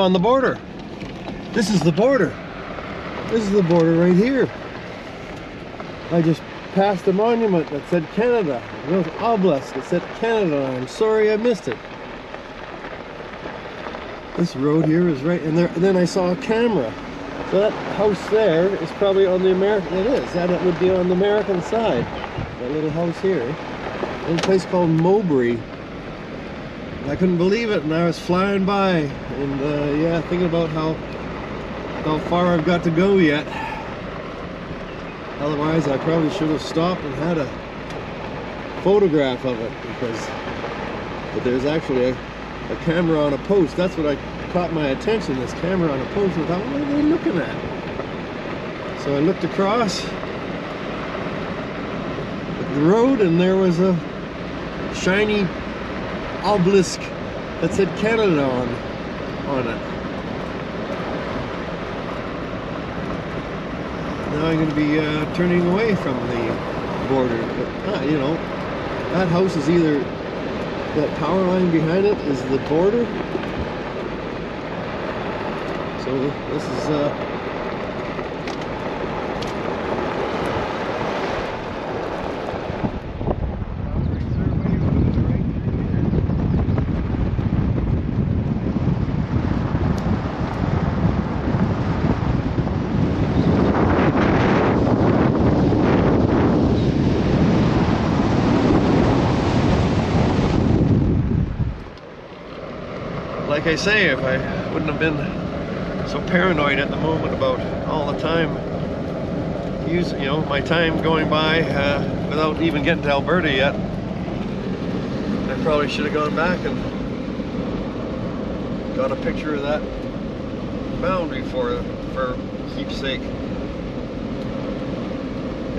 on the border. This is the border. This is the border right here. I just passed a monument that said Canada. A little obelisk that said Canada. I'm sorry I missed it. This road here is right, and then I saw a camera. So that house there is probably on the American, it is, that it would be on the American side. That little house here. In a place called Mowbray. I couldn't believe it, and I was flying by, and yeah, thinking about how far I've got to go yet. Otherwise, I probably should have stopped and had a photograph of it, but there's actually a camera on a post. That's what caught my attention, this camera on a post, and I thought, what are they looking at? So I looked across the road, and there was a shiny obelisk that said Canada on it. Now I'm going to be turning away from the border. But, you know, that house is either, that power line behind it is the border. So this is like I say, if I wouldn't have been so paranoid at the moment about all the time, you know, my time going by without even getting to Alberta yet, I probably should have gone back and got a picture of that boundary for keepsake.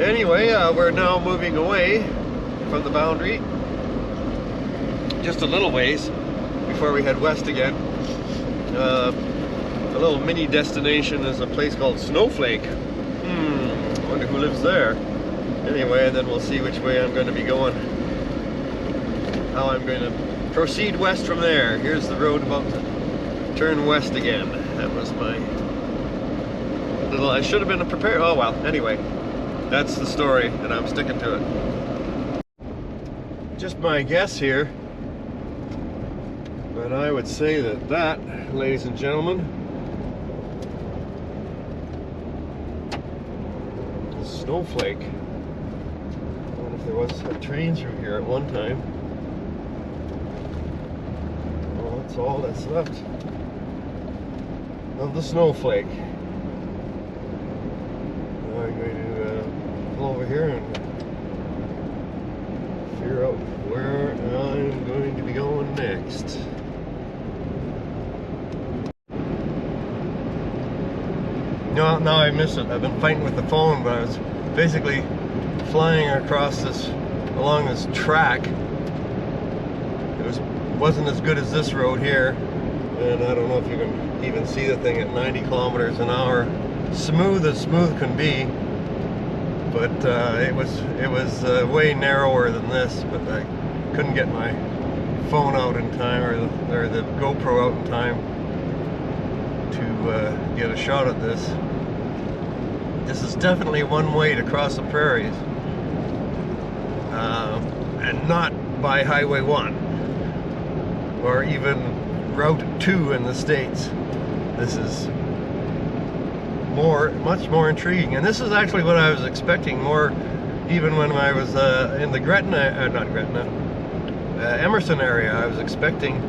Anyway, we're now moving away from the boundary, just a little ways before we head west again. A little mini destination is a place called Snowflake. Wonder who lives there. Anyway, then we'll see which way I'm going to be going. How I'm going to proceed west from there. Here's the road about to turn west again. That was my little, I should have been prepared. Oh well, anyway. That's the story, and I'm sticking to it. Just my guess here, but I would say that, ladies and gentlemen, is Snowflake. I wonder if there was a train through here at one time. Well, that's all that's left of the Snowflake. Now I'm going to pull over here and figure out where I'm going to be going next. No, now I miss it. I've been fighting with the phone, but I was basically flying across along this track. It wasn't as good as this road here, and I don't know if you can even see the thing at 90 kilometers an hour. Smooth as smooth can be, but it was way narrower than this. But I couldn't get my phone out in time, or the GoPro out in time to get a shot at this. This is definitely one way to cross the prairies, and not by Highway 1 or even Route 2 in the States. This is much more intriguing, and this is actually what I was expecting more, even when I was in the Emerson area. I was expecting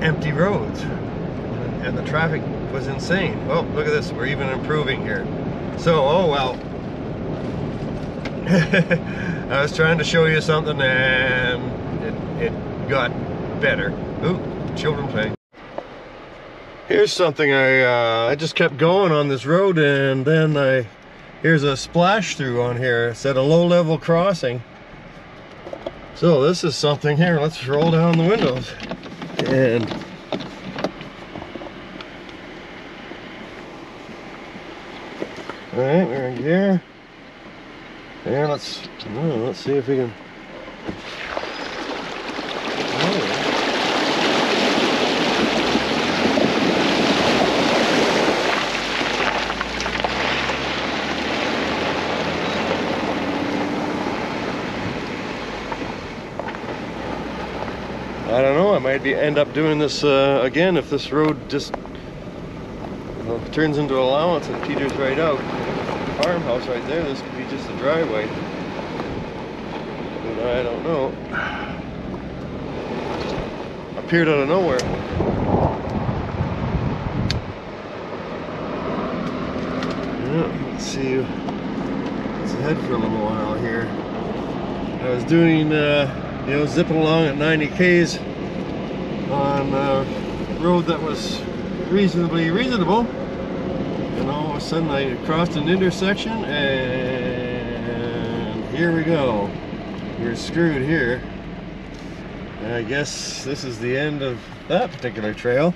empty roads, and the traffic was insane. Oh, look at this, we're even improving here. So, oh well. I was trying to show you something, and it got better. Ooh, children playing. Here's something I just kept going on this road, and then here's a splash through on here. It said a low-level crossing. So this is something here. Let's roll down the windows. And all right, we're in gear. And let's see if we can. might end up doing this again if this road just turns into allowance and peters right out. Farmhouse right there, this could be just a driveway. But I don't know. Appeared out of nowhere. Yeah, let's see. Let's head for a little while here. I was doing, zipping along at 90 k's on a road that was reasonable. And all of a sudden I crossed an intersection and here we go. We're screwed here. And I guess this is the end of that particular trail.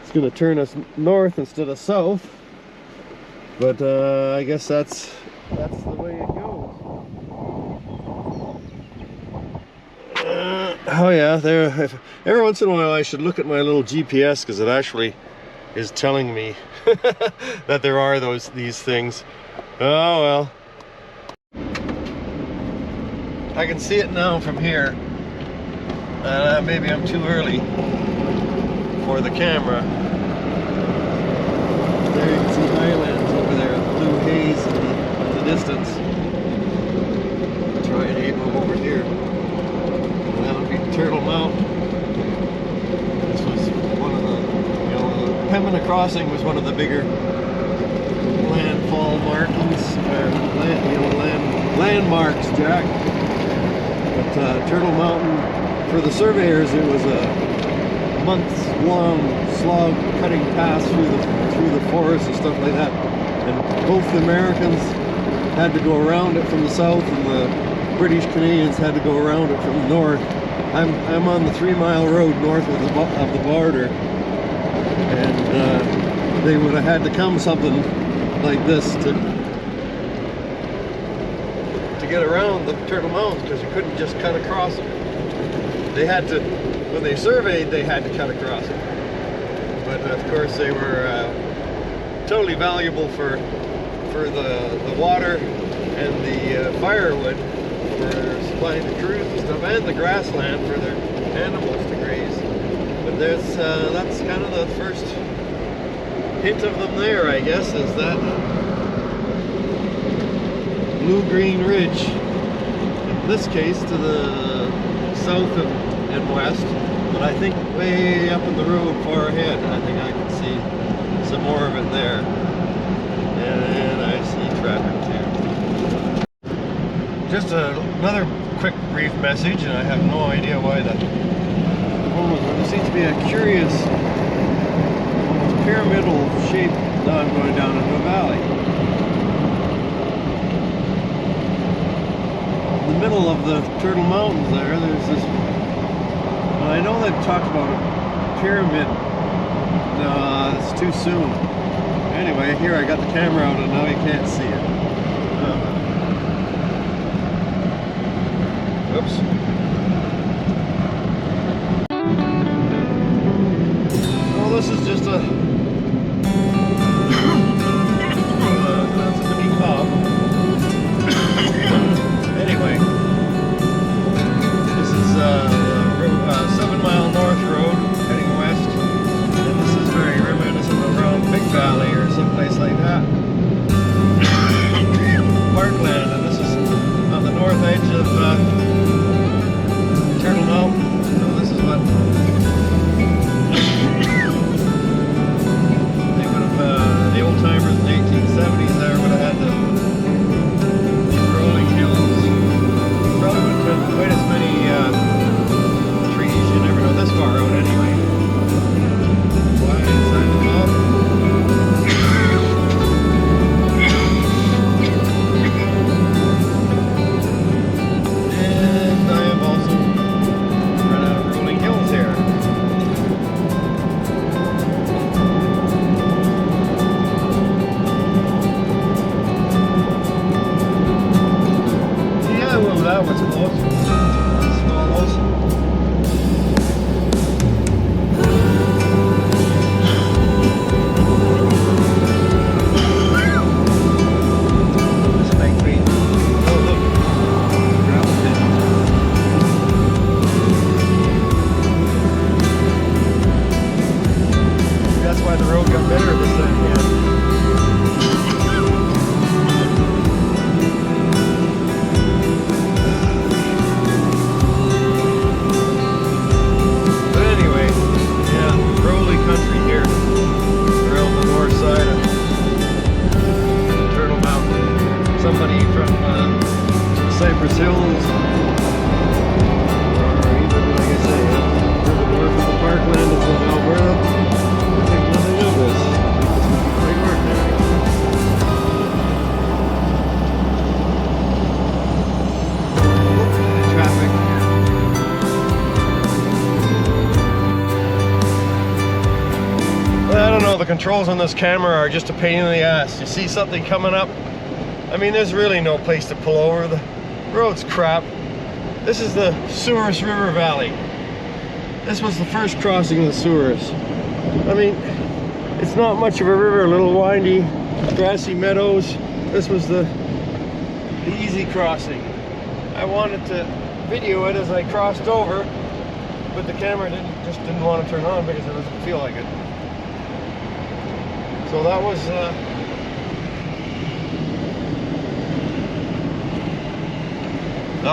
It's going to turn us north instead of south. But I guess that's the way it goes. Oh yeah, every once in a while I should look at my little GPS because it actually is telling me that there are these things. Oh well. I can see it now from here. Maybe I'm too early for the camera. There you can see highlands over there, the blue haze in the distance. Try and aim over here. And that would be Turtle Mountain. This was one of the, Pembina Crossing was one of the bigger landfall markings, landmarks, Jack. But Turtle Mountain, for the surveyors, it was a months-long slog cutting paths through the forest and stuff like that. And both the Americans had to go around it from the south, and the British Canadians had to go around it from the north. I'm on the 3-mile road north of the border, and they would have had to come something like this to get around the Turtle Mountains, because you couldn't just cut across them. They had to, when they surveyed, they had to cut across it. But of course they were totally valuable for the water and the firewood for supplying the crews and stuff, and the grassland for their animals to graze. But that's kind of the first hint of them there, I guess, is that blue-green ridge, in this case to the south and west, but I think way up in the road far ahead, I think I can see some more of it there. And I see traffic too. Just another quick brief message, and I have no idea why the woman, there seems to be a curious, almost pyramidal shape. Now I'm going down into a valley. In the middle of the Turtle Mountains there's this, well, I know they've talked about a pyramid. No, it's too soon. Anyway, here I got the camera out and now you can't see it. Oops. Well, this is just a that's a mini pub. Anyway, this is 7-mile north road heading west, and this is very reminiscent of around Big Valley or someplace like that. Parkland, and this is on the north edge of Turtle Mountain. So this is what Cypress Hills, or even, like I say, further north of the parklands of Alberta, I think nothing of this. This would be quite ordinary. Traffic. I don't know, the controls on this camera are just a pain in the ass. You see something coming up, I mean, there's really no place to pull over. The road's crap. This is the Souris River Valley. This was the first crossing of the Souris. I mean, it's not much of a river, little windy, grassy meadows. This was the easy crossing. I wanted to video it as I crossed over, but the camera just didn't want to turn on because it doesn't feel like it. So that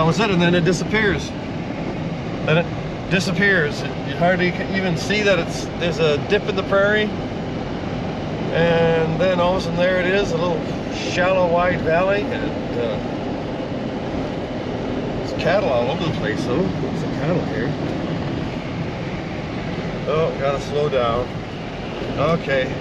was it, and then it disappears. Then it disappears. You hardly even see that there's a dip in the prairie, and then all of a sudden there it is, a little shallow, wide valley, and there's cattle all over the place. Though there's some cattle here. Oh, gotta slow down. Okay.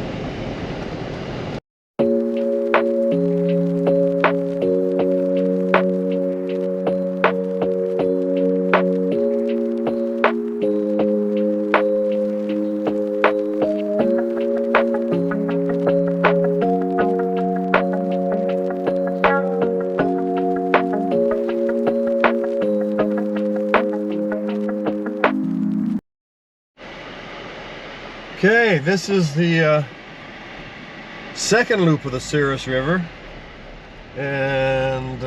Okay, this is the second loop of the Souris River, and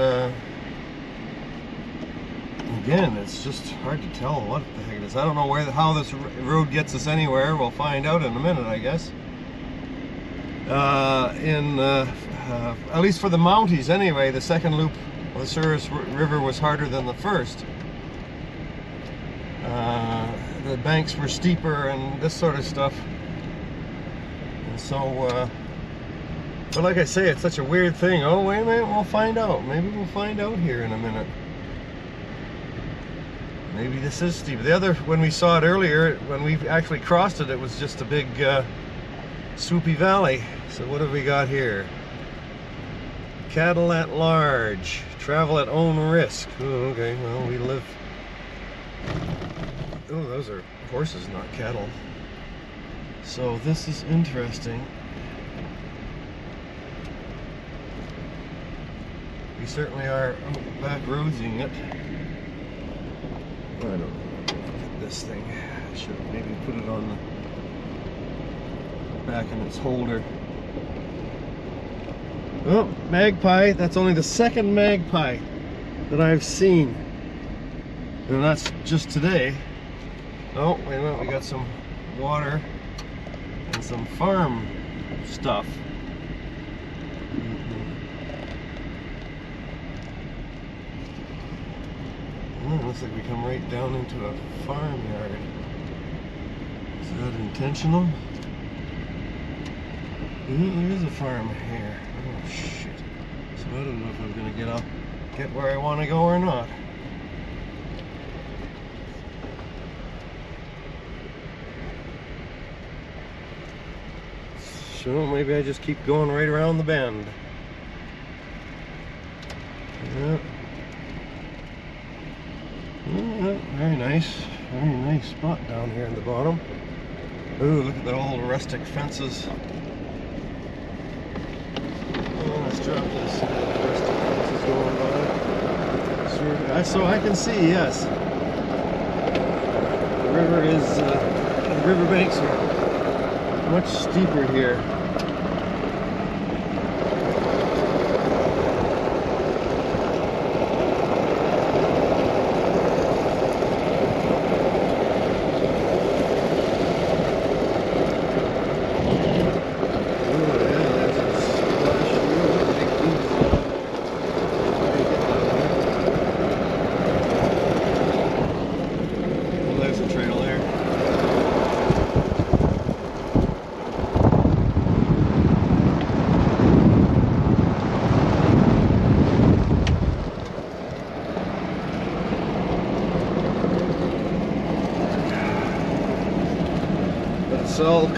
again, it's just hard to tell what the heck it is. I don't know how this road gets us anywhere. We'll find out in a minute, I guess. At least for the Mounties anyway, the second loop of the Souris River was harder than the first. The banks were steeper and this sort of stuff, and so but like I say, it's such a weird thing. Oh, wait a minute, we'll find out. Maybe we'll find out here in a minute. Maybe this is steep. The other, when we saw it earlier, when we actually crossed it, it was just a big swoopy valley. So what have we got here? Cattle at large, travel at own risk. Oh, okay, well, we live. Oh, those are horses, not cattle. So this is interesting. We certainly are back roadsing it. I don't know. Look at this thing. I should maybe put it on the back in its holder. Oh, magpie. That's only the second magpie that I've seen. And that's just today. Oh, wait a minute, we got some water and some farm stuff. Oh, looks like we come right down into a farmyard. Is that intentional? There is a farm here. Oh shit. So I don't know if I'm gonna get where I want to go or not. So maybe I just keep going right around the bend. Yeah. Yeah, very nice spot down here in the bottom. Ooh, look at the old rustic fences. Oh, let's drop this. Rustic fences going by. So I can see, yes. The river is, the riverbanks are much steeper here.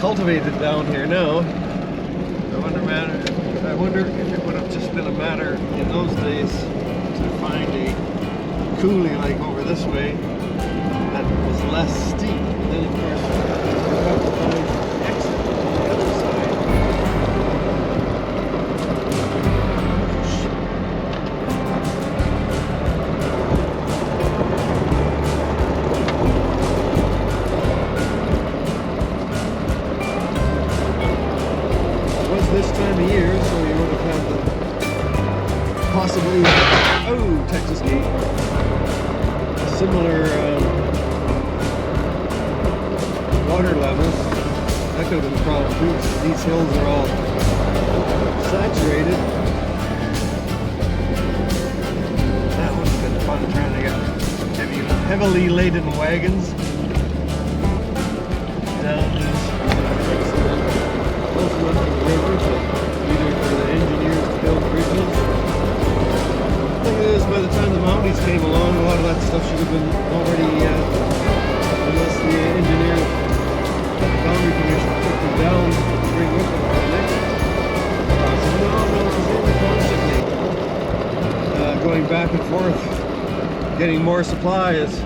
cultivated down here now. I wonder if it would have just been a matter in those days to find a coulee like over this way that was less steep. And then of course you have to find an exit on the other side. It was this time of year, so you would have had the possibly, oh, Texas Gate, a similar water level. That could have been a problem too, because these hills are all saturated. That would have been fun trying to get heavily laden wagons down these close enough to the river, so either for the engineers to build bridges. The thing is, by the time the Mounties came along, a lot of that stuff should have been already, unless the engineers, the boundary commission took them down to bring with them for the next process. No, it was only constantly going back and forth, getting more supplies,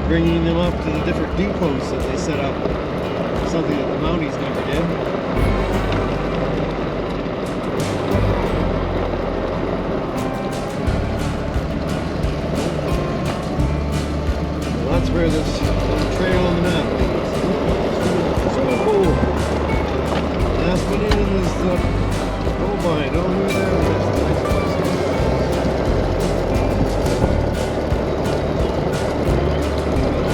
bringing them up to the different depots that they set up, something that the Mounties never did. That's where this trail on the map leads. Swimming pool. Last one in is the gold mine over there.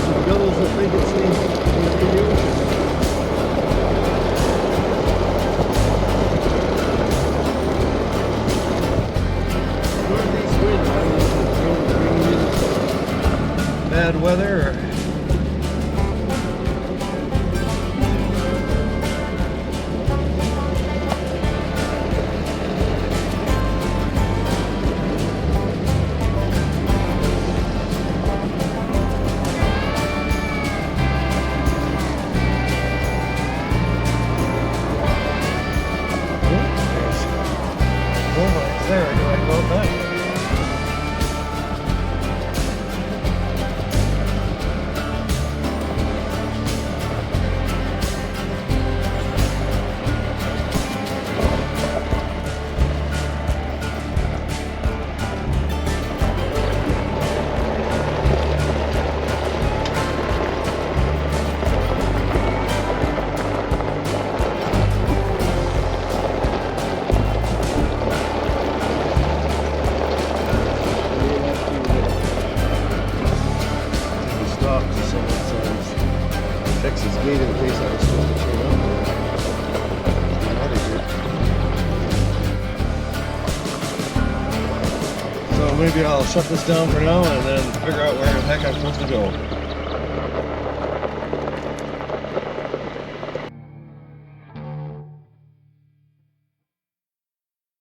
Some gulls that think it's the ocean. Northeast wind. I don't know if it's bringing in bad weather or there, I go about that. Texas Gate in case I was supposed to turn up. So maybe I'll shut this down for now and then figure out where the heck I'm supposed to go.